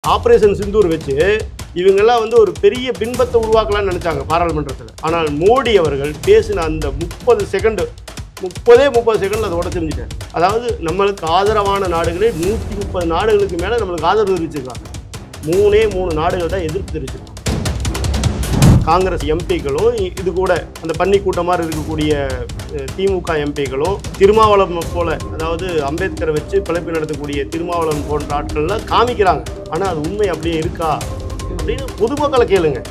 Operation Sindoor வச்சு இவங்கெல்லாம் வந்து ஒரு பெரிய பின்பத்தை உருவாக்கலாம்னு நினைச்சாங்க பாராளுமன்றத்தில். ஆனால் மோடி அவர்கள் பேசின அந்த 30 செகண்ட் அதை உடச்சிருந்துட்டார். அதாவது நம்மளுக்கு ஆதரவான நாடுகளே 130 நாடுகளுக்கு மேலே நம்மளுக்கு ஆதரவு தெரிவிச்சிருக்காங்க. 3 நாடுகள் தான் எதிர்ப்பு தெரிவிச்சிருக்காங்க. காங்கிரஸ் எம்பிக்களும் இது கூட அந்த பன்னி கூட்டம் மாதிரி இருக்கக்கூடிய திமுக எம்பிக்களும் திருமாவளவன் போல, அதாவது அம்பேத்கரை வச்சு பிழைப்பு நடத்தக்கூடிய திருமாவளவன் போன்ற ஆட்கள்லாம் காமிக்கிறாங்க. ஆனால் அது உண்மை அப்படியே இருக்கா அப்படின்னு பொதுமக்களை கேளுங்க.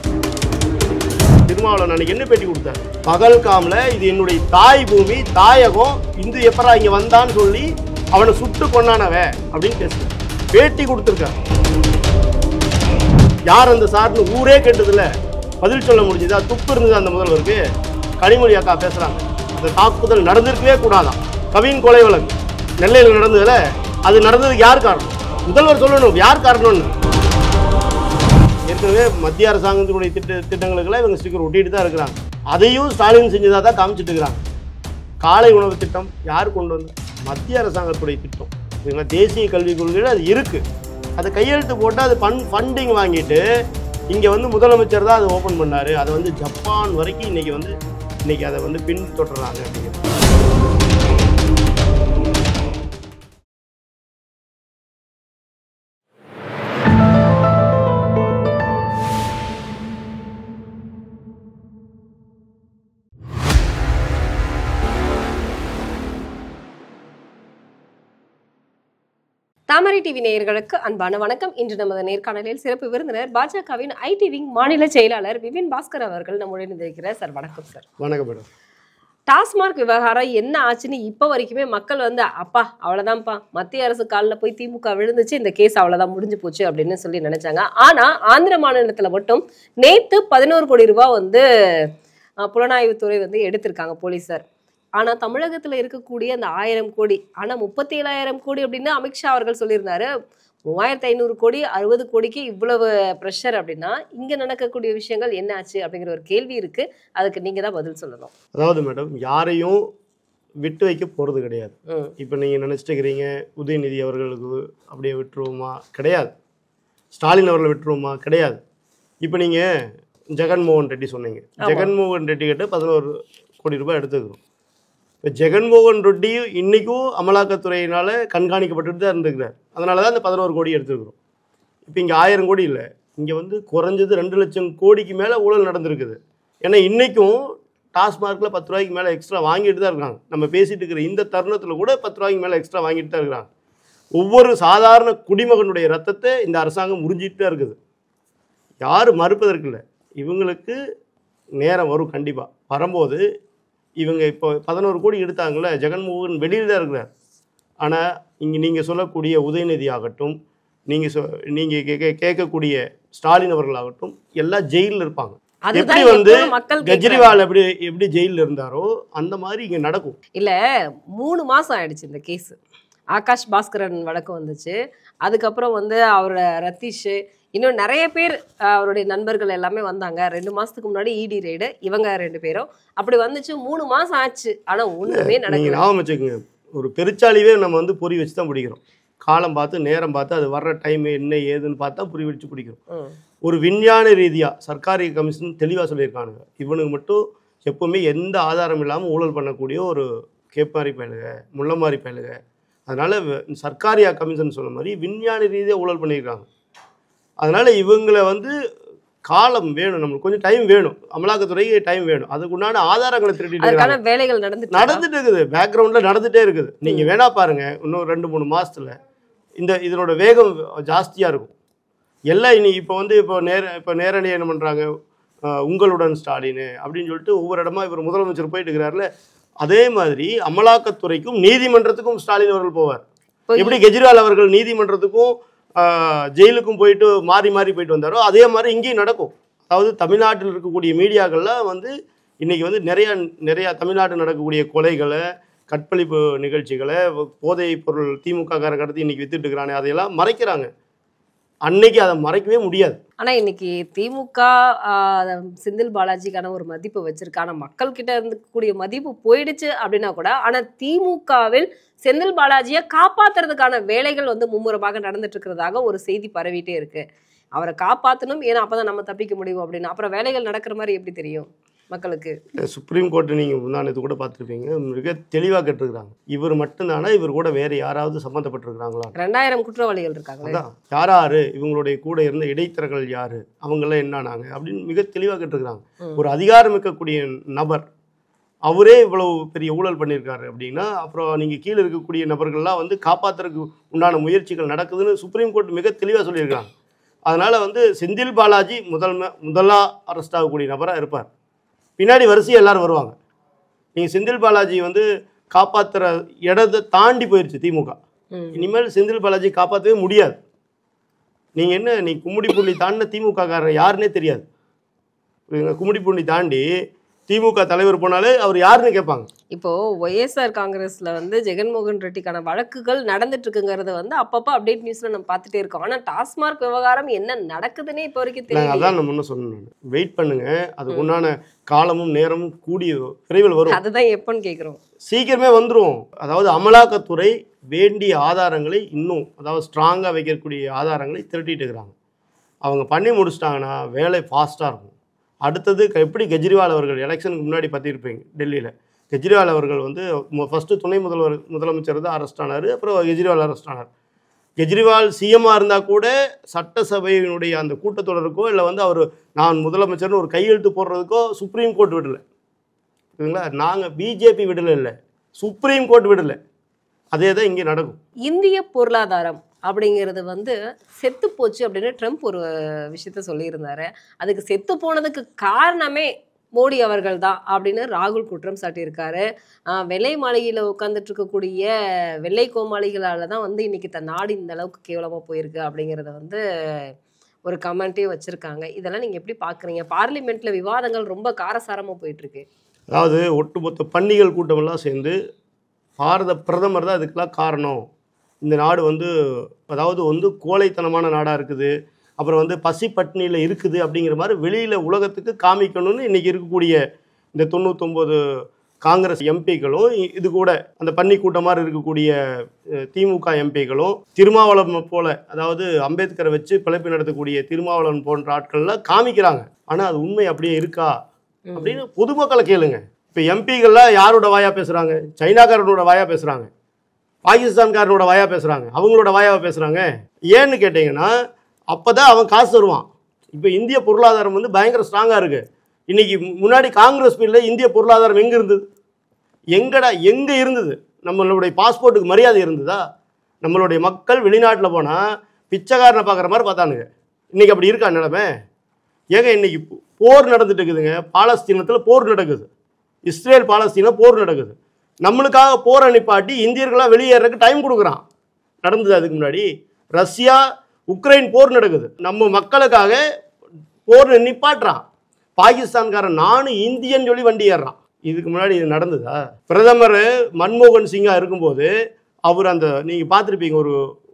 திருமாவளவன் அன்னைக்கு என்ன பேட்டி கொடுத்தாரு? பகல்காமில் இது என்னுடைய தாய் பூமி, தாயகம், இந்து எப்பரா இங்கே வந்தான்னு சொல்லி அவனை சுட்டு கொண்டானவ அப்படின்னு பேசுறாரு. பேட்டி கொடுத்துருக்காரு. யார் அந்த சார்னு ஊரே கேட்டதில்ல. பதில் சொல்ல முடிஞ்சதா? துப்பு இருந்தது அந்த முதல்வருக்கு. கனிமொழி அக்கா பேசுறாங்க, அந்த தாக்குதல் நடந்திருக்கவே கூடாதான். கவின் கொலை வழக்கு நெல்லையில் நடந்ததுல அது நடந்ததுக்கு யார் காரணம்? முதல்வர் சொல்லணும் யார் காரணம்னு. ஏற்கனவே மத்திய அரசாங்கத்தினுடைய திட்டங்களுக்கெல்லாம் இவங்க ஸ்டிக்கர் ஒட்டிட்டு தான் இருக்கிறாங்க. அதையும் ஸ்டாலின் செஞ்சதாக தான் காமிச்சிட்டு இருக்கிறாங்க. காலை உணவு திட்டம் யார் கொண்டு வந்து? மத்திய அரசாங்கத்துடைய திட்டம். இவங்க தேசிய கல்விக் கொள்கையில் அது இருக்கு. அதை கையெழுத்து போட்டு அது ஃபண்டிங் வாங்கிட்டு இங்கே வந்து முதலமைச்சர் தான் அதை ஓப்பன் பண்ணார். அதை வந்து ஜப்பான் வரைக்கும் இன்னைக்கு அதை வந்து பின்தொடர்றாங்க அப்படிங்கிறது. தாமரை டிவி நேயர்களுக்கு அன்பான வணக்கம். இன்று நமது நேர்காணலில் சிறப்பு விருந்தினர் பாஜகவின் ஐடி விங் மாநில செயலாளர் விபின் பாஸ்கர் அவர்கள் நம்முடன் இருக்கிறார். சார் வணக்கம். சார் வணக்கம் மேடம். டாஸ்மார்க் விவகாரம் என்ன ஆச்சுன்னு இப்போ வரைக்குமே மக்கள் வந்து அப்பா அவ்வளோதான்ப்பா, மத்திய அரசு காலில் போய் திமுக விழுந்துச்சு, இந்த கேஸ் அவ்வளோதான் முடிஞ்சு போச்சு அப்படின்னு சொல்லி நினைச்சாங்க. ஆனால் ஆந்திர மாநிலத்தில் மட்டும் நேற்று 11 கோடி ரூபாய் வந்து புலனாய்வுத்துறை வந்து எடுத்திருக்காங்க போலீஸார். ஆனா தமிழகத்துல இருக்கக்கூடிய அந்த 1000 கோடி, ஆனா 37,000 கோடி அப்படின்னு அமித்ஷா அவர்கள் சொல்லியிருந்தாரு. 3500 கோடி 60 கோடிக்கு இவ்வளவு ப்ரெஷர் அப்படின்னா இங்க நடக்கக்கூடிய விஷயங்கள் என்ன ஆச்சு அப்படிங்கிற ஒரு கேள்வி இருக்கு. அதுக்கு நீங்க தான் பதில் சொல்லணும். அதாவது மேடம், யாரையும் விட்டு வைக்க போறது கிடையாது. இப்போ நீங்க நினைச்சிட்டு இருக்கிறீங்க உதயநிதி அவர்களுக்கு அப்படியே விட்டுருவோமா? கிடையாது. ஸ்டாலின் அவர்களை விட்டுருவோமா? கிடையாது. இப்போ நீங்க ஜெகன்மோகன் ரெட்டி சொன்னீங்க. ஜெகன்மோகன் ரெட்டி கிட்ட 11 கோடி ரூபாய் எடுத்துக்கிறோம். இப்போ ஜெகன்மோகன் ரெட்டியும் இன்றைக்கும் அமலாக்கத்துறையினால் கண்காணிக்கப்பட்டு தான் இருந்துக்கிறார். அதனால தான் இந்த 11 கோடி எடுத்துருக்குறோம். இப்போ இங்கே 1000 கோடி இல்லை, இங்கே வந்து குறைஞ்சது 2 லட்சம் கோடிக்கு மேலே ஊழல் நடந்திருக்குது. ஏன்னா இன்றைக்கும் டாஸ்மார்க்கில் 10 ரூபாய்க்கு மேலே எக்ஸ்ட்ரா வாங்கிட்டு தான் இருக்காங்க. நம்ம பேசிகிட்டு இருக்கிற இந்த தருணத்தில் கூட 10 ரூபாய்க்கு மேலே எக்ஸ்ட்ரா வாங்கிட்டு தான் இருக்கிறாங்க. ஒவ்வொரு சாதாரண குடிமகனுடைய ரத்தத்தை இந்த அரசாங்கம் உறிஞ்சிட்டு தான் இருக்குது. யாரும் மறுப்பதற்கு இல்லை. இவங்களுக்கு நேரம் வரும், கண்டிப்பாக வரும்போது இவங்க இப்போ 11 கோடி எடுத்தாங்களே, ஜெகன்மோகன் வெளியில் தான் இருக்கிறார். ஆனால் இங்கே நீங்கள் சொல்லக்கூடிய உதயநிதி ஆகட்டும், நீங்கள் கேட்கக்கூடிய ஸ்டாலின் அவர்களாகட்டும் எல்லாம் ஜெயிலில் இருப்பாங்க. எப்படி வந்து கெஜ்ரிவால் எப்படி ஜெயிலில் இருந்தாரோ அந்த மாதிரி இங்கே நடக்கும். இல்லை 3 மாதம் ஆயிடுச்சு இந்த கேஸு. ஆகாஷ் பாஸ்கரன் வழக்கு வந்துச்சு. அதுக்கப்புறம் வந்து அவரோட ரத்தீஷ், இன்னும் நிறைய பேர் அவருடைய நண்பர்கள் எல்லாமே வந்தாங்க. 2 மாசத்துக்கு முன்னாடி இடி ரெய்டு, இவங்க 2 பேரும் அப்படி வந்துச்சு. 3 மாசம் ஆச்சு, ஆனா ஒண்ணுமே நடக்கல. ஞாபகம் வச்சுக்கோங்க, ஒரு பெருச்சாலிவே நம்ம வந்து பொறி வச்சு தான் பிடிக்கிறோம். காலம் பார்த்து நேரம் பார்த்து அது வர்ற டைம் என்ன ஏதுன்னு பார்த்தா பொறி வச்சு பிடிக்கிறோம். ஒரு விஞ்ஞான ரீதியா சர்க்காரி கமிஷன் தெளிவாக சொல்லியிருக்கானுங்க, இவனுக்கு மட்டும் எப்பவுமே எந்த ஆதாரம் இல்லாமல் ஊழல் பண்ணக்கூடிய ஒரு கேப்பாரி பயலுக, முள்ளமாரி பயலுக. அதனால சர்க்காரியா கமிஷன் சொன்ன மாதிரி விஞ்ஞான ரீதியாக ஊழல் பண்ணியிருக்காங்க. அதனால் இவங்களை வந்து காலம் வேணும், நம்மளுக்கு கொஞ்சம் டைம் வேணும், அமலாக்கத்துறைக்கு டைம் வேணும். அதுக்குண்டான ஆதாரங்களை திருடிட்டு வேலைகள் நடந்துட்டு இருக்குது, பேக்ரவுண்டில் நடந்துகிட்டே இருக்குது. நீங்கள் வேணா பாருங்கள், இன்னும் 2-3 மாதத்தில் இதனோட வேகம் ஜாஸ்தியாக இருக்கும். எல்லாம் இனி இப்போ நேரடி என்ன பண்ணுறாங்க, உங்களுடன் ஸ்டாலின் அப்படின்னு சொல்லிட்டு ஒவ்வொரு இடமா இவர் முதலமைச்சர் போயிட்டு இருக்கிறாருல, அதே மாதிரி அமலாக்கத்துறைக்கும் நீதிமன்றத்துக்கும் ஸ்டாலின் அவர்கள் போவார். எப்படி கெஜ்ரிவால் அவர்கள் நீதிமன்றத்துக்கும் ஜெயிலுக்கும் போயிட்டு மாறி போயிட்டு வந்தாரோ அதே மாதிரி இங்கேயும் நடக்கும். அதாவது தமிழ்நாட்டில் இருக்கக்கூடிய மீடியாக்கள்லாம் வந்து இன்றைக்கி வந்து நிறையா தமிழ்நாட்டில் நடக்கக்கூடிய கொலைகளை, கற்பழிப்பு நிகழ்ச்சிகளை, போதைப் பொருள் திமுக கடத்தி இன்றைக்கி வித்துட்டு இருக்கிறானே, அதையெல்லாம் மறைக்கிறாங்க. அன்னைக்கு அதை மறைக்கவே முடியாது. ஆனா இன்னைக்கு திமுக செந்தில் பாலாஜிக்கான ஒரு மதிப்பு வச்சிருக்கு. ஆனா மக்கள் கிட்ட இருக்கக்கூடிய மதிப்பு போயிடுச்சு அப்படின்னா கூட, ஆனா திமுகவில் செந்தில் பாலாஜியை காப்பாத்துறதுக்கான வேலைகள் வந்து மும்முரமாக நடந்துட்டு இருக்கிறதாக ஒரு செய்தி பரவிட்டே இருக்கு. அவரை காப்பாற்றணும், ஏன்னா அப்பதான் நம்ம தப்பிக்க முடியும் அப்படின்னு. அப்புறம் வேலைகள் நடக்கிற மாதிரி எப்படி தெரியும் மக்களுக்கு? சுப்ரீம் கோர்ட்டு நீங்கள் முந்தானத்து கூட பார்த்துருப்பீங்க, மிக தெளிவாக கேட்டிருக்கிறாங்க. இவர் மட்டும்தானா, இவர் கூட வேறு யாராவது சம்மந்தப்பட்டிருக்கிறாங்களா? 2000 குற்றவாளிகள் இருக்காங்க. அதான் யார் இவங்களுடைய கூட இருந்த இடைத்தரகர்கள் யார், அவங்களாம் என்னன்னாங்க அப்படின்னு மிக தெளிவாக கேட்டிருக்கிறாங்க. ஒரு அதிகாரம் இருக்கக்கூடிய நபர் அவரே இவ்வளவு பெரிய ஊழல் பண்ணியிருக்காரு அப்படின்னா, அப்புறம் நீங்கள் கீழே இருக்கக்கூடிய நபர்கள்லாம் வந்து காப்பாற்றுறதுக்கு உண்டான முயற்சிகள் நடக்குதுன்னு சுப்ரீம் கோர்ட் மிக தெளிவாக சொல்லியிருக்காங்க. அதனால் வந்து செந்தில் பாலாஜி முதலா அரெஸ்ட் ஆகக்கூடிய நபராக இருப்பார். பின்னாடி வரிசையாக எல்லாரும் வருவாங்க. நீங்கள் செந்தில் பாலாஜி வந்து காப்பாற்றுற இடத்தை தாண்டி போயிடுச்சு திமுக. இனிமேல் செந்தில் பாலாஜி காப்பாற்றவே முடியாது. நீங்கள் என்ன, நீ கும்மிடிப்பூண்டி தாண்டின திமுககாரர் யாருன்னே தெரியாது. கும்மிடிப்பூண்டி தாண்டி திமுக தலைவர் போனாலே அவர் யாருன்னு கேட்பாங்க. இப்போ ஒய்எஸ்ஆர் காங்கிரஸ்ல வந்து ஜெகன்மோகன் ரெட்டிக்கான வழக்குகள் நடந்துட்டு இருக்குங்கிறத வந்து அப்பப்போ அப்டேட் நியூஸ்ல நம்ம பார்த்துட்டே இருக்கோம். ஆனா டாஸ்மார்க் விவகாரம் என்ன நடக்குதுன்னே இப்போ வரைக்கும் தெரியல. அதான் நம்ம முன்ன சொன்னேன், வெயிட் பண்ணுங்க, அதுக்கு உண்டான காலமும் நேரமும் கூடிய விரைவில் வரும். அதுதான் எப்போன்னு கேட்குறோம். சீக்கிரமே வந்துடும். அதாவது அமலாக்கத்துறை வேண்டிய ஆதாரங்களை இன்னும், அதாவது ஸ்ட்ராங்காக வைக்கக்கூடிய ஆதாரங்களை திரட்டிட்டு இருக்கிறாங்க. அவங்க பண்ணி முடிச்சிட்டாங்கன்னா வேலை ஃபாஸ்ட்டாக இருக்கும். அடுத்தது எப்படி கெஜ்ரிவால் அவர்கள் எலெக்ஷனுக்கு முன்னாடி பார்த்திருப்பீங்க, டெல்லியில் கெஜ்ரிவால் அவர்கள் வந்து ஃபஸ்ட்டு துணை முதலமைச்சர் தான் அரெஸ்ட் ஆனார். அப்புறம் கெஜ்ரிவால் அரெஸ்ட் ஆனார். கெஜ்ரிவால் சிஎம்மாக இருந்தால் கூட சட்டசபையினுடைய அந்த கூட்டத்தொடருக்கோ இல்லை வந்து அவர் நான் முதலமைச்சர்னு ஒரு கையெழுத்து போடுறதுக்கோ சுப்ரீம் கோர்ட் விடலை. சரிங்களா? நாங்கள் பிஜேபி விடலை, இல்லை சுப்ரீம் கோர்ட் விடலை. அதே தான் இங்கே நடக்கும். இந்திய பொருளாதாரம் அப்படிங்கிறது வந்து செத்து போச்சு அப்படின்னு ட்ரம்ப் ஒரு விஷயத்த சொல்லியிருந்தாரு. அதுக்கு செத்து போனதுக்கு காரணமே மோடி அவர்கள் தான் அப்படின்னு ராகுல் குற்றம் சாட்டியிருக்காரு. வெள்ளை மாளிகையில் உட்காந்துட்டு இருக்கக்கூடிய வெள்ளை கோமாளிகளால் தான் வந்து இன்னைக்கு தன் நாடு இந்த அளவுக்கு கேவலமாக போயிருக்கு அப்படிங்கிறத வந்து ஒரு கமெண்ட்டையும் வச்சுருக்காங்க. இதெல்லாம் நீங்கள் எப்படி பார்க்குறீங்க? பார்லிமெண்ட்டில் விவாதங்கள் ரொம்ப காரசாரமாக போயிட்டுருக்கு. அதாவது ஒட்டுமொத்த பன்னிகள் கூட்டமெல்லாம் சேர்ந்து பாரத பிரதமர் தான் இதுக்கெல்லாம் காரணம், இந்த நாடு வந்து அதாவது வந்து கோழைத்தனமான நாடாக இருக்குது, அப்புறம் வந்து பசி பட்டினியில் இருக்குது அப்படிங்கிற மாதிரி வெளியில் உலகத்துக்கு காமிக்கணும்னு இன்றைக்கி இருக்கக்கூடிய இந்த 99 காங்கிரஸ் எம்பிக்களும் இது கூட அந்த பன்னி கூட்டம் மாதிரி இருக்கக்கூடிய திமுக எம்பிக்களும் திருமாவளவன் போல, அதாவது அம்பேத்கரை வச்சு பிழைப்பு நடத்தக்கூடிய திருமாவளவன் போன்ற ஆட்கள்லாம் காமிக்கிறாங்க. ஆனால் அது உண்மை அப்படியே இருக்கா அப்படின்னு பொதுமக்களை கேளுங்க. இப்போ எம்பிகள்லாம் யாரோட வாயா பேசுகிறாங்க? சைனாக்காரனோட வாயா பேசுகிறாங்க, பாகிஸ்தான்காரனோட வாயா பேசுகிறாங்க, அவங்களோட வாயாவை பேசுகிறாங்க. ஏன்னு கேட்டிங்கன்னா அப்போ தான் அவன் காசு தருவான். இப்போ இந்திய பொருளாதாரம் வந்து பயங்கர ஸ்ட்ராங்காக இருக்குது. இன்றைக்கி முன்னாடி காங்கிரஸ் பீரியடில் இந்திய பொருளாதாரம் எங்கே இருந்தது? எங்கே இருந்தது? நம்மளுடைய பாஸ்போர்ட்டுக்கு மரியாதை இருந்ததா? நம்மளுடைய மக்கள் வெளிநாட்டில் போனால் பிச்சைக்காரனை பார்க்குற மாதிரி பார்த்தானுங்க. இன்றைக்கி அப்படி இருக்கா நிலைமை? ஏங்க இன்றைக்கி போர் நடந்துட்டு இருக்குதுங்க. பாலஸ்தீனத்தில் போர் நடக்குது, இஸ்ரேல் பாலஸ்தீனம் போர் நடக்குது. நம்மளுக்காக போரை நிப்பாட்டி இந்தியர்களாக வெளியேறதுக்கு டைம் கொடுக்குறான். நடந்தது அதுக்கு முன்னாடி ரஷ்யா உக்ரைன் போர் நடக்குது, நம்ம மக்களுக்காக போர் நிப்பாட்டுறான். பாகிஸ்தான்காரன் நானும் இந்தியன் சொல்லி வண்டி ஏறுறான். இதுக்கு முன்னாடி இது நடந்ததா? பிரதமர் மன்மோகன் சிங்காக இருக்கும்போது அவர் அந்த நீங்கள் பார்த்துருப்பீங்க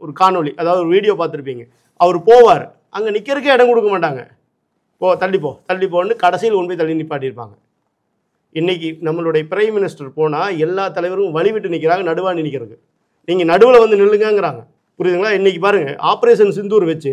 ஒரு காணொலி, அதாவது ஒரு வீடியோ பார்த்துருப்பீங்க. அவர் போவார், அங்கே நிற்கிறதுக்கே இடம் கொடுக்க மாட்டாங்க. தள்ளிப்போன்னு கடைசியில் கொண்டு போய் தள்ளி நிப்பாட்டியிருப்பாங்க. இன்றைக்கி நம்மளுடைய பிரைம் மினிஸ்டர் போனால் எல்லா தலைவரும் வழிவிட்டு நிற்கிறாங்க, நடுவாண்டி நிற்கிறதுக்கு. நீங்கள் நடுவில் வந்து நில்லுங்கிறாங்க. புரியுதுங்களா? இன்றைக்கி பாருங்கள், ஆப்ரேஷன் சிந்தூர் வச்சு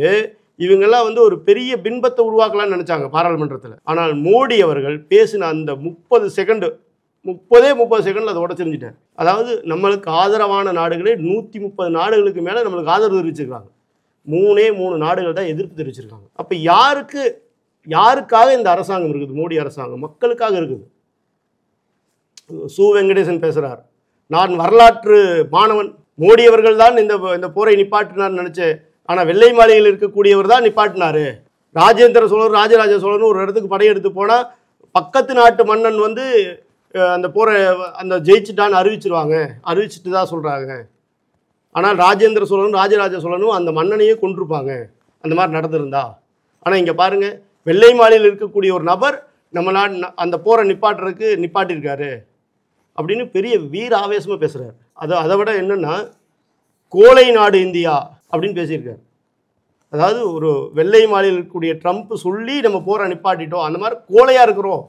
இவங்கெல்லாம் வந்து ஒரு பெரிய பின்பத்தை உருவாக்கலாம்னு நினச்சாங்க பாராளுமன்றத்தில். ஆனால் மோடி அவர்கள் பேசின அந்த 30 செகண்டில் அதை உடச்சிருந்துட்டார். அதாவது நம்மளுக்கு ஆதரவான நாடுகளே 130 நாடுகளுக்கு மேலே நம்மளுக்கு ஆதரவு தெரிவிச்சிருக்காங்க. 3 நாடுகள் தான் எதிர்ப்பு தெரிவிச்சிருக்காங்க. அப்போ யாருக்காக இந்த அரசாங்கம் இருக்குது? மோடி அரசாங்கம் மக்களுக்காக இருக்குது. சு வெங்கடேசன் பேசுகிறார், நான் வரலாற்று மாணவன், மோடி அவர்கள் தான் இந்த போரை நிப்பாட்டினார் நினச்சேன், ஆனால் வெள்ளை மாளிகையில் இருக்கக்கூடியவர் தான் நிப்பாட்டினார். ராஜேந்திர சோழர் ராஜராஜ சோழன் ஒரு இடத்துக்கு படையெடுத்து போனால் பக்கத்து நாட்டு மன்னன் வந்து அந்த போரை ஜெயிச்சுட்டான்னு அறிவிச்சிட்டு தான் சொல்கிறாங்க. ஆனால் ராஜேந்திர சோழனும் ராஜராஜ சோழனும் அந்த மன்னனையே கொண்டிருப்பாங்க அந்த மாதிரி நடந்திருந்தா. ஆனால் இங்கே பாருங்கள், வெள்ளை மாளிகையில் இருக்கக்கூடிய ஒரு நபர் நம்ம நாடு அந்த போரை நிப்பாட்டியிருக்காரு அப்படின்னு பெரிய வீர ஆவேசமாக பேசுகிறார். அதை விட என்னென்னா கோழை நாடு இந்தியா அப்படின்னு பேசியிருக்காரு. அதாவது ஒரு வெள்ளை மாளிகையில் இருக்கக்கூடிய ட்ரம்ப் சொல்லி நம்ம போரை நிப்பாட்டிட்டோம், அந்த மாதிரி கோழையாக இருக்கிறோம்,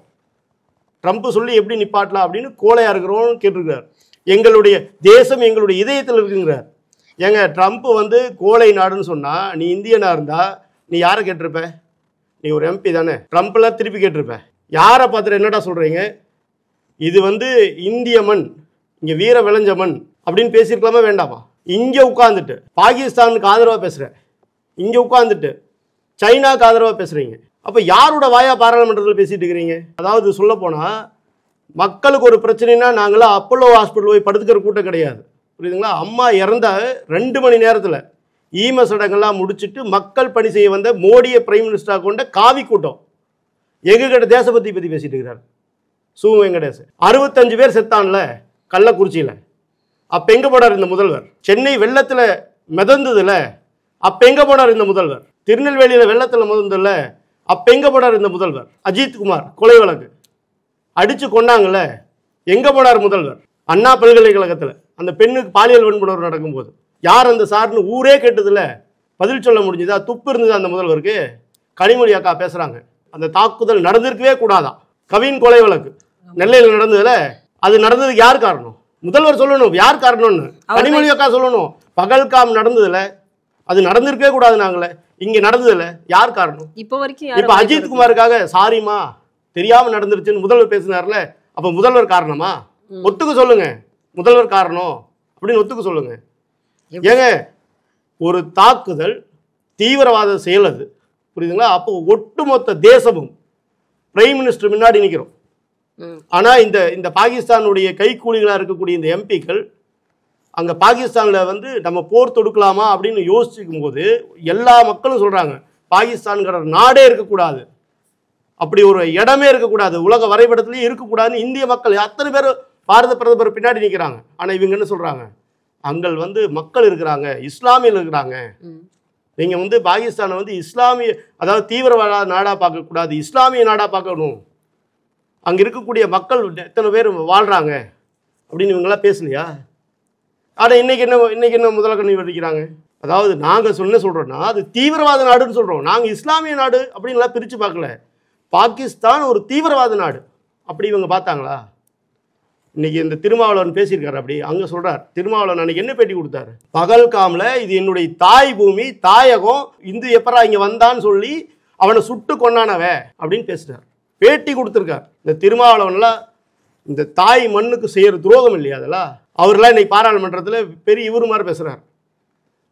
ட்ரம்ப் சொல்லி எப்படி நிப்பாட்டலாம் அப்படின்னு கோழையாக இருக்கிறோம்னு கேட்டிருக்கிறார். எங்களுடைய தேசம் எங்களுடைய இதயத்தில் இருக்குங்கிறார். ஏங்க ட்ரம்ப் வந்து கோழை நாடுன்னு சொன்னால் நீ இந்தியனாக இருந்தால் நீ யாரை கேட்டிருப்ப? நீ ஒரு எம்பி தானே, ட்ரம்ப்லாம் திருப்பி கேட்டிருப்ப. யாரை பார்த்துட்டு என்னடா சொல்கிறீங்க, இது வந்து இந்திய மண், இங்கே வீர விளைஞ்ச மண் அப்படின்னு பேசியிருக்கலாமா வேண்டாமா? இங்கே உட்காந்துட்டு பாகிஸ்தானுக்கு ஆதரவாக பேசுகிற, இங்கே உட்காந்துட்டு சைனாவுக்கு ஆதரவாக பேசுகிறீங்க. அப்போ யாரோட வாயா பாராளுமன்றத்தில் பேசிட்டு இருக்கிறீங்க? அதாவது சொல்லப்போனால் மக்களுக்கு ஒரு பிரச்சனைனா நாங்களாம் அப்போலோ ஹாஸ்பிட்டல் போய் படுத்துக்கிற கூட்டம் கிடையாது, புரியுதுங்களா? அம்மா இறந்த 2 மணி நேரத்தில் ஈம சடங்கெல்லாம் முடிச்சுட்டு மக்கள் பணி செய்ய வந்த மோடியை பிரைம் மினிஸ்டராக கொண்ட காவி கூட்டம் எங்ககிட்ட தேசபக்தி பற்றி பேசிட்டு இருக்கிறார். சு வெங்கடேஷ் 65 பேர் செத்தான்ல கள்ளக்குறிச்சியில், அப்போ எங்கே போனார் இந்த முதல்வர்? சென்னை வெள்ளத்தில் மிதந்ததில்ல, அப்போ எங்கே போனார் இந்த முதல்வர்? திருநெல்வேலியில் வெள்ளத்தில் மிதந்ததில்ல, அப்போ எங்கே போனார் இந்த முதல்வர்? அஜித்குமார் கொலை வழக்கு அடித்து கொண்டாங்கல்ல, எங்கே போனார் முதல்வர்? அண்ணா பல்கலைக்கழகத்தில் அந்த பெண்ணுக்கு பாலியல் வன்முறை நடக்கும்போது யார் அந்த சார்னு ஊரே கேட்டதில்ல, பதில் சொல்ல முடிஞ்சுதா? துப்பு இருந்தது அந்த முதல்வருக்கு? கனிமொழி அக்கா பேசுகிறாங்க, அந்த தாக்குதல் நடந்திருக்கவே கூடாதான். கவின் கொலை வழக்கு நெல்லையில் நடந்ததுல, அது நடந்ததுக்கு யார் காரணம்? முதல்வர் சொல்லணும் யார் காரணம்னு. கனிமொழி அக்கா சொல்லணும் பகல்காம் நடந்ததுல, அது நடந்திருக்கவே கூடாது, நாங்களே இங்கே நடந்ததுல யார் காரணம்? இப்போ வரைக்கும் இப்போ அஜித்குமாருக்காக சாரிமா தெரியாமல் நடந்துருச்சுன்னு முதல்வர் பேசினார்ல, அப்போ முதல்வர் காரணமா? ஒத்துக்க சொல்லுங்க, முதல்வர் காரணம் அப்படின்னு ஒத்துக்க சொல்லுங்க. ஏங்க ஒரு தாக்குதல் தீவிரவாத செயல் அது, புரியுதுங்களா? அப்போ ஒட்டுமொத்த தேசமும் பிரைம் மினிஸ்டர் முன்னாடி நிற்கிறோம். ஆனால் இந்த பாகிஸ்தானுடைய கைக்கூலிகளாக இருக்கக்கூடிய இந்த எம்பிக்கள் அங்கே பாகிஸ்தானில் வந்து நம்ம போர் தொடுக்கலாமா அப்படின்னு யோசிக்கும் போது எல்லா மக்களும் சொல்கிறாங்க பாகிஸ்தான்கிற நாடே இருக்கக்கூடாது, அப்படி ஒரு இடமே இருக்கக்கூடாது, உலக வரைபடத்துலேயே இருக்கக்கூடாதுன்னு இந்திய மக்கள் அத்தனை பேர் பாரத பிரதமர் பின்னாடி நிற்கிறாங்க. ஆனால் இவங்க என்ன சொல்கிறாங்க, அங்கே வந்து மக்கள் இருக்கிறாங்க, இஸ்லாமியர்கள் இருக்கிறாங்க, நீங்கள் வந்து பாகிஸ்தானை வந்து இஸ்லாமிய அதாவது தீவிரவாத நாடாக பார்க்கக்கூடாது, இஸ்லாமிய நாடாக பார்க்கணும், அங்கே இருக்கக்கூடிய மக்கள் எத்தனை பேர் வாழ்கிறாங்க அப்படின்னு இவங்கெல்லாம் பேசலையா? ஆனால் இன்றைக்கி என்ன முதலக்கண்ணி வெடிக்கிறாங்க. அதாவது நாங்கள் சொல்கிறோன்னா அது தீவிரவாத நாடுன்னு சொல்கிறோம், நாங்கள் இஸ்லாமிய நாடு அப்படின்லாம் பிரித்து பார்க்கல. பாகிஸ்தான் ஒரு தீவிரவாத நாடு அப்படி இவங்க பார்த்தாங்களா? இன்னைக்கு இந்த திருமாவளவன் பேசியிருக்காரு, அப்படி அங்கே சொல்கிறார். திருமாவளவன் அன்னைக்கு என்ன பேட்டி கொடுத்தாரு? பகல்காமில் இது என்னுடைய தாய் பூமி, தாயகம், இந்து எப்பரா இங்கே வந்தான்னு சொல்லி அவனை சுட்டு கொண்டானவ அப்படின்னு பேசுகிறார், பேட்டி கொடுத்துருக்கார். இந்த திருமாவளவன்லாம் இந்த தாய் மண்ணுக்கு செய்கிற துரோகம் இல்லையா அதெல்லாம்? அவரெல்லாம் இன்னைக்கு பாராளுமன்றத்தில் பெரிய இவரு மாதிரி பேசுகிறார்.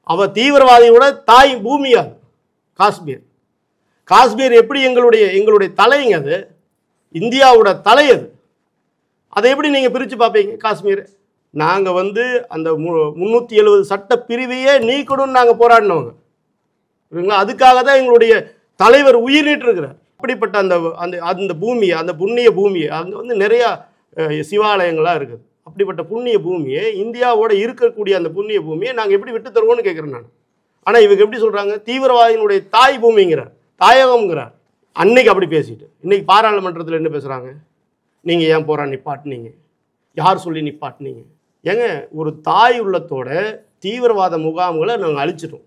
அவள் தீவிரவாதியோட தாய் பூமியா காஷ்மீர். காஷ்மீர் எப்படி எங்களுடைய தலைங்க, அது இந்தியாவோட தலை, அது அதை எப்படி நீங்கள் பிரித்து பார்ப்பீங்க? காஷ்மீர் நாங்கள் வந்து அந்த 370 சட்ட பிரிவையே நீக்கணும்னு நாங்கள் போராடினவங்க, சரிங்களா? அதுக்காக தான் எங்களுடைய தலைவர் உயிர் நீட்டிருக்கிறார். அப்படிப்பட்ட அந்த பூமியை, அந்த புண்ணிய பூமியை, அங்கே வந்து நிறையா சிவாலயங்களாக இருக்குது. அப்படிப்பட்ட புண்ணிய பூமியை, இந்தியாவோட இருக்கக்கூடிய அந்த புண்ணிய பூமியை நாங்கள் எப்படி விட்டு தருவோன்னு கேட்குறேன் நான். ஆனால் இவங்க எப்படி சொல்கிறாங்க, தீவிரவாதியினுடைய தாய் பூமிங்கிறார், தாயகம்ங்கிறார். அன்னைக்கு அப்படி பேசிட்டு இன்னைக்கு பாராளுமன்றத்தில் என்ன பேசுகிறாங்க? நீங்கள் ஏன் போரா நிப்பாட்டினீங்க, யார் சொல்லி நிப்பாட்டினீங்க? ஏங்க ஒரு தாய் உள்ளத்தோட தீவிரவாத முகாம்களை நாங்கள் அழிச்சிட்டோம்,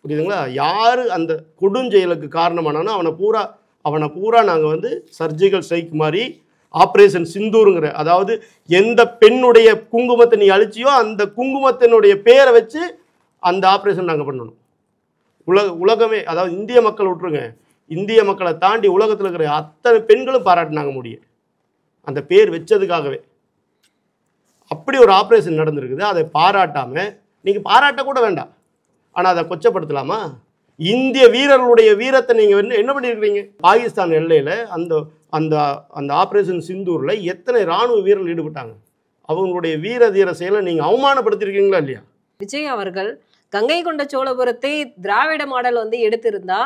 புரியுதுங்களா? யார் அந்த கொடுஞ்செயலுக்கு காரணமானானோ அவனை பூரா நாங்கள் வந்து சர்ஜிக்கல் ஸ்ட்ரைக் மாதிரி ஆப்ரேஷன் சிந்தூருங்கிற, அதாவது எந்த பெண்ணுடைய குங்குமத்தை நீ அழிச்சியோ அந்த குங்குமத்தினுடைய பேரை வச்சு அந்த ஆப்ரேஷன் நாங்கள் பண்ணணும். உலகமே, அதாவது இந்திய மக்கள் விட்டுருங்க, இந்திய மக்களை தாண்டி உலகத்தில் இருக்கிற அத்தனை பெண்களும் பாராட்டினாங்க முடியும் அந்த பேர் வச்சதுக்காகவே. அப்படி ஒரு ஆப்ரேஷன் நடந்திருக்குது. அதை பாராட்டாமல் நீங்கள் பாராட்ட கூட வேண்டாம், ஆனால் அதை கொச்சப்படுத்தலாமா? இந்திய வீரர்களுடைய வீரத்தை நீங்கள் என்ன பண்ணியிருக்கிறீங்க? பாகிஸ்தான் எல்லையில் அந்த அந்த அந்த ஆப்ரேஷன் சிந்தூரில் எத்தனை இராணுவ வீரர்கள் ஈடுபட்டாங்க, அவங்களுடைய வீர தீர செயலை நீங்கள் அவமானப்படுத்திருக்கீங்களா இல்லையா? விஜய் அவர்கள் கங்கை கொண்ட சோழபுரத்தை திராவிட மாடல் வந்து எடுத்திருந்தா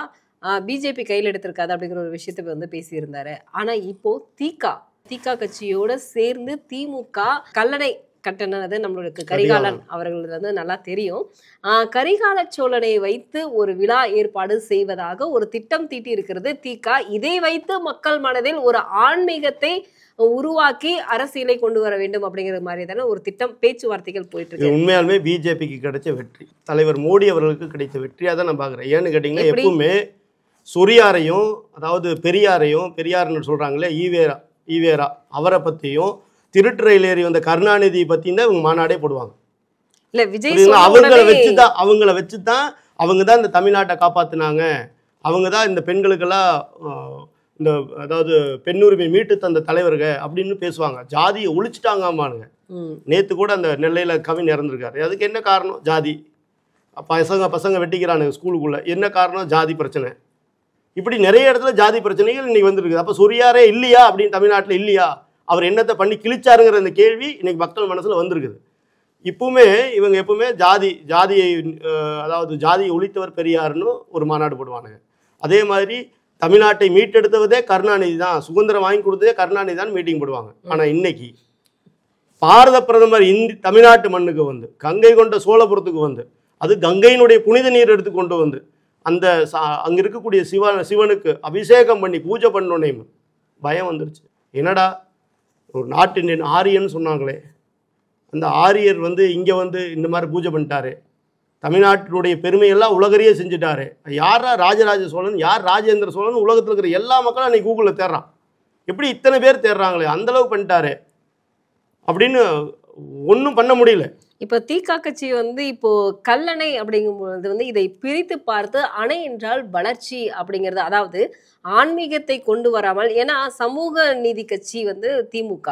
பிஜேபி கையில் எடுத்திருக்காது அப்படிங்கிற ஒரு விஷயத்தை வந்து பேசியிருந்தாரு. ஆனா இப்போ தீகா கட்சியோட சேர்ந்து திமுக கல்லணை கட்டணது நம்மளுக்கு கரிகாலன் அவர்கள் வந்து நல்லா தெரியும். கரிகால சோழனை வைத்து ஒரு விழா ஏற்பாடு செய்வதாக ஒரு திட்டம் தீட்டி இருக்கிறது திக. இதை வைத்து மக்கள் மனதில் ஒரு ஆன்மீகத்தை உருவாக்கி அரசியலை கொண்டு வர வேண்டும் அப்படிங்கிற மாதிரி தானே ஒரு திட்டம் பேச்சுவார்த்தைகள் போயிட்டு இருக்கு. உண்மையாலுமே பிஜேபிக்கு கிடைச்ச வெற்றி, தலைவர் மோடி அவர்களுக்கு கிடைத்த வெற்றியா தான் நான் பாக்குறேன். ஏன்னு கேட்டீங்கன்னா, எப்பவுமே சொரியாரையும், அதாவது பெரியார்னு சொல்றாங்களே, ஈவேரா அவரை பத்தியும், திருட்டு ரயில் ஏறி வந்த கருணாநிதி பத்தியும் தான் இவங்க மாநாடே போடுவாங்க. இல்ல விஜய் அவங்கள வச்சுதான் அவங்க தான் இந்த தமிழ்நாட்டை காப்பாத்தினாங்க, அவங்க தான் இந்த பெண்களுக்கெல்லாம் இந்த அதாவது பெண்ணுரிமை மீட்டு தந்த தலைவர்கள் அப்படின்னு பேசுவாங்க. ஜாதியை ஒழிச்சிட்டாங்கம்மானுங்க. நேத்து கூட அந்த நெல்லையில கவின் இறந்துருக்காரு. அதுக்கு என்ன காரணம்? ஜாதி. பசங்க வெட்டிக்கிறானுங்க ஸ்கூலுக்குள்ள. என்ன காரணம்? ஜாதி பிரச்சனை. இப்படி நிறைய இடத்துல ஜாதி பிரச்சனைகள் இன்னைக்கு வந்துருக்குது. அப்போ சொரியாரே இல்லையா அப்படின்னு தமிழ்நாட்டில் இல்லையா? அவர் என்னத்தை பண்ணி கிழிச்சாருங்கிற அந்த கேள்வி இன்னைக்கு மக்கள் மனசுல வந்திருக்குது. இவங்க எப்பவுமே ஜாதியை அதாவது ஜாதியை ஒழித்தவர் பெரியார்னு ஒரு மாநாடு போடுவானுங்க. அதே மாதிரி தமிழ்நாட்டை மீட்டெடுத்ததே கருணாநிதி தான், சுதந்திரம் வாங்கி கொடுத்ததே கருணாநிதி தான் மீட்டிங் போடுவாங்க. ஆனா இன்னைக்கு பாரத பிரதமர் தமிழ்நாட்டு மண்ணுக்கு வந்து, கங்கை கொண்ட சோழபுரத்துக்கு வந்து, அது கங்கையினுடைய புனித நீர் எடுத்து கொண்டு வந்து அந்த அங்க இருக்கக்கூடிய சிவனுக்கு அபிஷேகம் பண்ணி பூஜை பண்ணோன்னே பயம் வந்துருச்சு. என்னடா ஒரு நாட்டின் ஆரியன்னு சொன்னாங்களே, அந்த ஆரியர் வந்து இங்க வந்து இந்த மாதிரி பூஜை பண்ணிட்டாரு, தமிழ்நாட்டினுடைய பெருமையெல்லாம் உலகறியே செஞ்சுட்டாரு. யாரா ராஜராஜ சோழன், யார் ராஜேந்திர சோழன் உலகத்தில் இருக்கிற எல்லா மக்களும் அன்னைக்கு கூகுளில் தேடுறான். எப்படி இத்தனை பேர் தேடுறாங்களே, அந்தளவு பண்ணிட்டாரு அப்படின்னு ஒன்றும் பண்ண முடியல. இப்போ திக கட்சி வந்து இப்போ கல்லணை அப்படிங்கும்போது வந்து இதை பிரித்து பார்த்து அணை என்றால் வளர்ச்சி அப்படிங்கிறது, அதாவது ஆன்மீகத்தை கொண்டு வராமல், ஏன்னா சமூக நீதி கட்சி வந்து திமுக.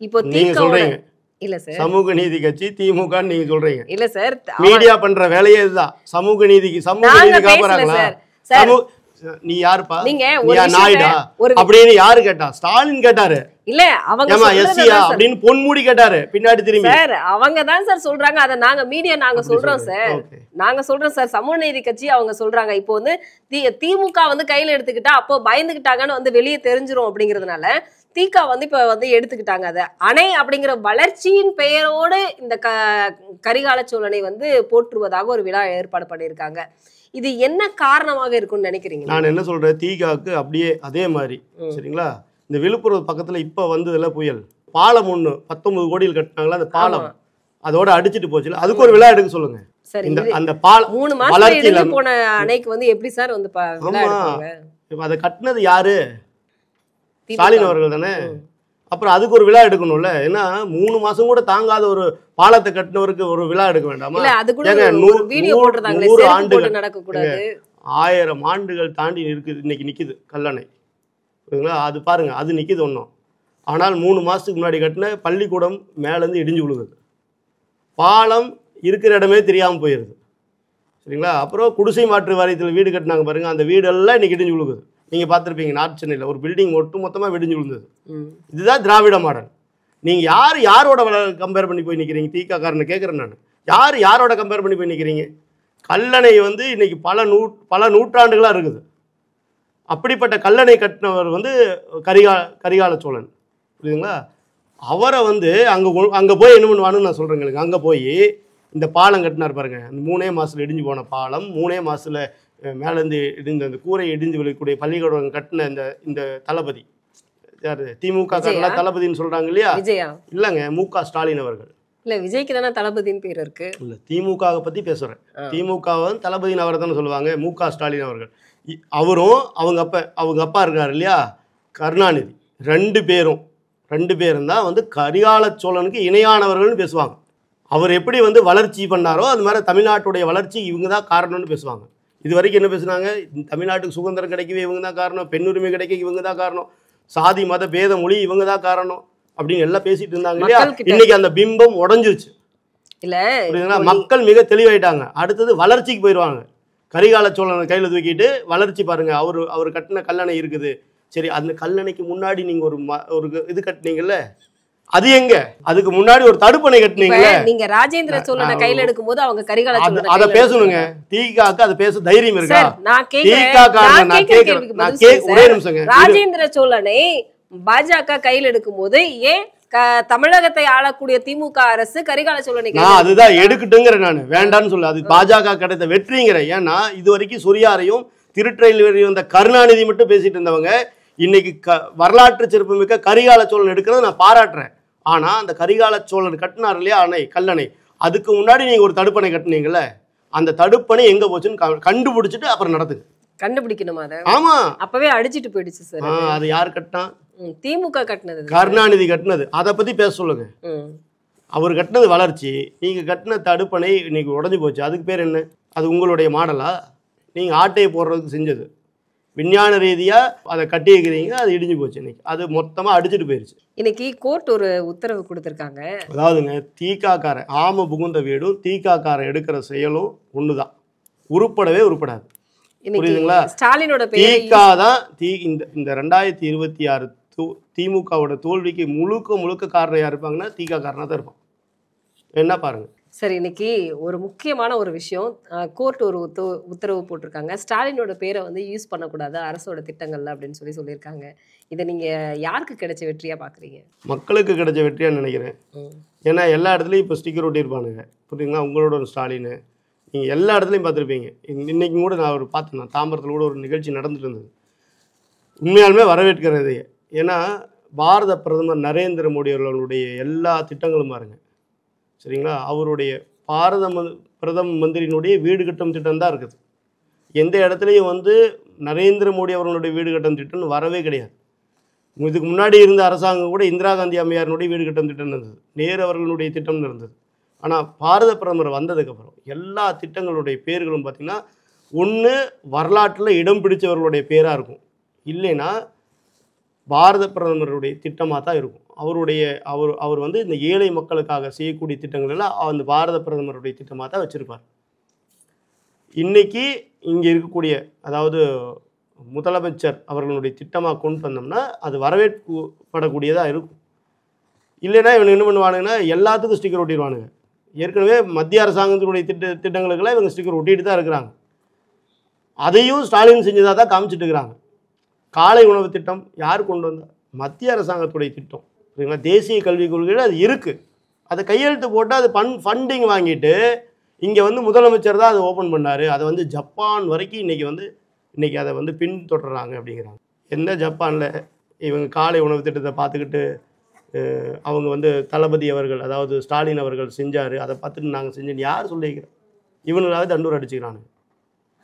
இப்போ நீங்க சொல்றீங்க இல்ல சார், சமூக நீதி கட்சி திமுக நீங்க சொல்றீங்க. இல்ல சார், மீடியா பண்ற வேலையே இதுதான். சமூக நீதி காப்பாறாங்களா? நீ யாருப்பா, நீங்க நாயுடா அப்படின்னு யாரு கேட்டா? ஸ்டாலின் கேட்டாரு. இல்ல அவங்க எஸ்சியா அப்படின்னு பொன்முடி கேட்டாரு பின்னாடி திரும்பி. சார் அவங்க தான் சார் சொல்றாங்க, அதை நாங்க மீடியா நாங்க சொல்றோம் சார், நாங்க சொல்றோம் சார். சமூக நீதி கட்சி அவங்க சொல்றாங்க. இப்போ வந்து திமுக வந்து கையில எடுத்துக்கிட்டா அப்போ பயந்துகிட்டாங்கன்னு வந்து வெளியே தெரிஞ்சிரும் அப்படிங்கறதுனால திக வந்து இப்ப வந்து எடுத்துக்கிட்டாங்க. அதை அணை அப்படிங்கிற வளர்ச்சியின் பெயரோடு இந்த கரிகால சோழனை வந்து போற்றுவதாக ஒரு விழா ஏற்பாடு பண்ணியிருக்காங்க. இது என்ன காரணமாக இருக்கும்னு நினைக்கிறீங்க? நான் என்ன சொல்றேன், திகாக்கு அப்படியே அதே மாதிரி சரிங்களா. இந்த விழுப்புரம் பக்கத்துல இப்ப வந்ததுல புயல் பாலம் ஒண்ணு 19 கோடியில் கட்டினாங்களா, அந்த பாலம் அதோட அடிச்சிட்டு போச்சுல, அதுக்கு ஒரு விழா எடுக்க சொல்லுங்க. அந்த பாலம் 3 மாசம் போன அணைக்கு வந்து எப்படி சார் வந்து அதை கட்டினது யாரு? ஸ்டாலின் அவர்கள் தானே. அப்புறம் அதுக்கு ஒரு விழா எடுக்கணும்ல. ஏன்னா 3 மாசம் கூட தாங்காத ஒரு பாலத்தை கட்டினவருக்கு ஒரு விழா எடுக்க வேண்டாமா? 100 ஆண்டுகள் நடக்கக்கூடாது, 1000 ஆண்டுகள் தாண்டி இருக்குது. இன்னைக்கு நிக்குது கல்லணை, அது பாருங்க, அது நிக்குது ஒன்றும். ஆனால் 3 மாசத்துக்கு முன்னாடி கட்டின பள்ளிக்கூடம் மேலேருந்து இடிஞ்சு விழுகுது, பாலம் இருக்கிற இடமே தெரியாமல் போயிடுது சரிங்களா. அப்புறம் குடிசை மாற்று வாரியத்தில் வீடு கட்டினாங்க பாருங்க, அந்த வீடெல்லாம் இன்னைக்கு இடிஞ்சு விழுகுது. நீங்க பார்த்துருப்பீங்க, நார்த் சென்னையில் ஒரு பில்டிங் மொத்தமாக விடிஞ்சு விழுந்தது. இதுதான் திராவிட மாடல். நீங்க யாரோட கம்பேர் பண்ணி போய் நிற்கிறீங்க? திக காரனை கேட்குறேன் நான், யாரோட கம்பேர் பண்ணி போய் நிற்கிறீங்க? கல்லணை வந்து இன்னைக்கு பல நூற்றாண்டுகளா இருக்குது. அப்படிப்பட்ட கல்லணை கட்டினவர் வந்து கரிகால சோழன், புரியுதுங்களா? அவரை வந்து அங்கே போய் என்ன பண்ணுவான்னு நான் சொல்கிறேங்க. அங்கே போய் இந்த பாலம் கட்டினார் பாருங்க, அந்த 3 மாதத்தில் இடிஞ்சு போன பாலம், 3 மாதத்தில் மேலேருந்து இடிந்த அந்த கூரை இடிஞ்சு விழக்கூடிய பள்ளிக்கூடம் கட்டின இந்த தளபதி யார்? திமுக தளபதினு சொல்றாங்க இல்லையா? இல்லைங்க, மு.க. ஸ்டாலின் அவர்கள். இல்ல விஜய்க்கு தானே தளபதியின் பேர் இருக்கு. இல்ல, திமுக பத்தி பேசுறேன். திமுக தளபதியின் அவரை தானே சொல்லுவாங்க, மு.க. ஸ்டாலின் அவர்கள். அவரும் அவங்க அப்பா இருக்காரு இல்லையா, கருணாநிதி, 2 பேரும் தான் வந்து கரிகால சோழனுக்கு இணையானவர்கள்னு பேசுவாங்க. அவர் எப்படி வந்து வளர்ச்சி பண்ணாரோ அது மாதிரி தமிழ்நாட்டுடைய வளர்ச்சி இவங்க தான் காரணம்னு பேசுவாங்க. இது வரைக்கும் என்ன பேசுனாங்க? தமிழ்நாட்டுக்கு சுதந்திரம் கிடைக்கவே இவங்க தான் காரணம், பெண்ணுரிமை கிடைக்க இவங்க தான் காரணம், சாதி மத பேத மொழி இவங்க தான் காரணம் அப்படின்னு எல்லாம் பேசிட்டு இருந்தாங்க இல்லையா. இன்னைக்கு அந்த பிம்பம் உடஞ்சிருச்சு இல்ல, மக்கள் மிக தெளிவாயிட்டாங்க. அடுத்தது வளர்ச்சிக்கு போயிடுவாங்க. கரிகால சோழனை கையில் தூக்கிட்டு வளர்ச்சி பாருங்க, அவர் கட்டின கல்லணை இருக்குது. சரி, அந்த கல்லணைக்கு முன்னாடி நீங்க ஒரு இது கட்டினீங்கல்ல, அது எங்க? அதுக்கு முன்னாடி ஒரு தடுப்பணை கட்டினீங்க. நீங்க ராஜேந்திர சோழனை கையில எடுக்கும்போது அவங்க கரிகால சோழனை அத பேசணுங்க. திகாக்கு அது பேச தைரியம் இருக்கா? நான் கேக்குறேன். ராஜேந்திர சோழனை பாஜக கையில் எடுக்கும்போது ஏன் தமிழகத்தை ஆளக்கூடிய திமுக அரசு கரிகால சோழனை நான் அதுதான் எடுக்கட்டுங்கிறேன், நான் வேண்டான்னு சொல்ல. அது பாஜக கிடைத்த வெற்றிங்கிறேன். ஏன்னா இது வரைக்கும் சொரியாரையும் திருட்டையிலையும் வந்த கருணாநிதி மட்டும் பேசிட்டு இருந்தவங்க இன்னைக்கு வரலாற்று சிறப்புமிக்க கரிகால சோழன் எடுக்கிறத நான் பாராட்டுறேன். ஆனா அந்த கரிகால சோழன் கட்டினார் இல்லையா அணை, கல்லணை, அதுக்கு முன்னாடி நீங்க ஒரு தடுப்பணை கட்டினீங்கல்ல, அந்த தடுப்பணை எங்க போச்சுன்னு கண்டுபிடிச்சிட்டு அப்புறம் நடத்துங்க. கண்டுபிடிக்கணுமா அதை? ஆமா, அப்பவே அடிச்சிட்டு போயிடுச்சு சார். அது யார் கட்டினா? திமுக கட்டினது, கருணாநிதி கட்டினது. அதை பத்தி பேச சொல்லுங்க. அவர் கட்டினது வளர்ச்சி, நீங்க கட்டின தடுப்பணை இன்னைக்கு உடஞ்சி போச்சு. அதுக்கு பேர் என்ன? அது உங்களுடைய மாடலா? நீங்க ஆட்டையை போடுறதுக்கு செஞ்சது. விஞ்ஞான ரீதியா அதை கட்டி வைக்கிறீங்க, அது இடிஞ்சு போச்சு. இன்னைக்கு அது மொத்தமா அடிச்சுட்டு போயிருச்சு. இன்னைக்கு கோர்ட் ஒரு உத்தரவு கொடுத்திருக்காங்க. அதாவதுங்க, தீக்காக்கார ஆம புகுந்த வீடும் தீக்காக்கார எடுக்கிற செயலும் ஒண்ணுதான், உருப்படவே உருப்படாது. புரியுதுங்களா? ஸ்டாலினோட தீகா தான் இந்த 2026 திமுகவோட தோல்விக்கு முழுக்க காரணம் யார் இருப்பாங்கன்னா தீகா காரணம் தான் இருப்பான். என்ன பாருங்க. சரி, இன்னைக்கு ஒரு முக்கியமான ஒரு விஷயம், கோர்ட் ஒரு உத்தரவு போட்டிருக்காங்க. ஸ்டாலினோட பேரை வந்து யூஸ் பண்ணக்கூடாது அரசோட திட்டங்கள்ல அப்படின்னு சொல்லியிருக்காங்க. இதை நீங்க யாருக்கு கிடைச்ச வெற்றியா பாக்குறீங்க? மக்களுக்கு கிடைச்ச வெற்றியா நினைக்கிறேன். ஏன்னா எல்லா இடத்துலையும் இப்போ ஸ்டிக்கர் ஒட்டியிருப்பானுங்க. புரியுதுங்களா? உங்களோட ஒரு ஸ்டாலின் நீங்கள் எல்லா இடத்துலையும் பார்த்துருப்பீங்க. இன்றைக்கும் கூட நான் ஒரு பார்த்தேன், தாம்பரத்தில் கூட ஒரு நிகழ்ச்சி நடந்துட்டு இருந்தது. உண்மையாலுமே வரவேற்கிறது. ஏன்னா பாரத பிரதமர் நரேந்திர மோடி அவர்களுடைய எல்லா திட்டங்களும் பாருங்க, சரிங்களா? அவருடைய பிரதம மந்திரியினுடைய வீடு கட்டும் திட்டம் தான் இருக்குது. எந்த இடத்துலையும் வந்து நரேந்திர மோடி அவர்களுடைய வீடு கட்டும் திட்டம்னு வரவே கிடையாது. இதுக்கு முன்னாடி இருந்த அரசாங்கம் கூட இந்திரா காந்தி அம்மையாரினுடைய வீடு கட்டும் திட்டம் இருந்தது, நேரு அவர்களுடைய திட்டம்னு இருந்தது. ஆனால் பாரத பிரதமர் வந்ததுக்கப்புறம் எல்லா திட்டங்களுடைய பேர்களும் பார்த்திங்கன்னா ஒன்று வரலாற்றில் இடம் பிடிச்சவர்களுடைய பேராக இருக்கும், இல்லைன்னா பாரத பிரதமருடைய திட்டமாக தான் இருக்கும். அவர் வந்து இந்த ஏழை மக்களுக்காக செய்யக்கூடிய திட்டங்கள் எல்லாம் அந்த பாரத பிரதமருடைய திட்டமாக தான் வச்சுருப்பார். இன்றைக்கி இங்கே இருக்கக்கூடிய, அதாவது முதலமைச்சர் அவர்களுடைய திட்டமாக கொண்டு வந்தோம்னா அது வரவேற்படக்கூடியதாக இருக்கும். இல்லைன்னா இவங்க என்ன பண்ணுவானுங்கன்னா எல்லாத்துக்கும் ஸ்டிக்கர் ஒட்டிடுவானுங்க. ஏற்கனவே மத்திய அரசாங்கத்தினுடைய திட்டங்களுக்கெல்லாம் இவங்க ஸ்டிக்கர் ஒட்டிட்டு தான் இருக்கிறாங்க. அதையும் ஸ்டாலின் செஞ்சதாக தான் காமிச்சிட்டு இருக்கிறாங்க. காலை உணவு திட்டம் யார் கொண்டு வந்தால்? மத்திய அரசாங்கத்துடைய திட்டம். சரிங்களா? தேசிய கல்விக் கொள்கையில் அது இருக்குது. அதை கையெழுத்து போட்டு அது ஃபண்டிங் வாங்கிட்டு இங்கே வந்து முதலமைச்சர் தான் அதை ஓப்பன் பண்ணார். அதை வந்து ஜப்பான் வரைக்கும் இன்றைக்கி அதை வந்து பின்தொடர்றாங்க அப்படிங்கிறாங்க. எந்த ஜப்பானில் இவங்க காலை உணவு திட்டத்தை பார்த்துக்கிட்டு அவங்க வந்து தளபதி அவர்கள், அதாவது ஸ்டாலின் அவர்கள் செஞ்சார், அதை பார்த்துட்டு நாங்கள் செஞ்சோன்னு யார் சொல்லிக்கிறோம்? இவனுங்களாவே தண்டூர் அடிச்சுக்கிறானுங்க.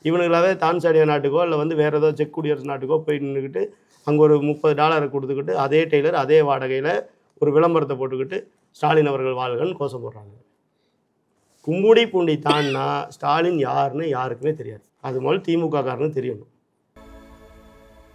இவனுங்களாவே தான்சானியா நாட்டுக்கோ இல்லை வந்து வேறு ஏதோ செக் குடியரசு நாட்டுக்கோ போய் நின்றுக்கிட்டு அங்கே ஒரு $30 கொடுத்துக்கிட்டு அதே டெய்லர் அதே வாடகையில் ஒரு விளம்பரத்தை போட்டுக்கிட்டு ஸ்டாலின் அவர்கள் வாழ்கன்னு கோஷம் போடுறாங்க. கும்முடி பூண்டி தான்னா ஸ்டாலின் யாருன்னு யாருக்குமே தெரியாது. அது முதல் திமுக காரன்னு தெரியணும்.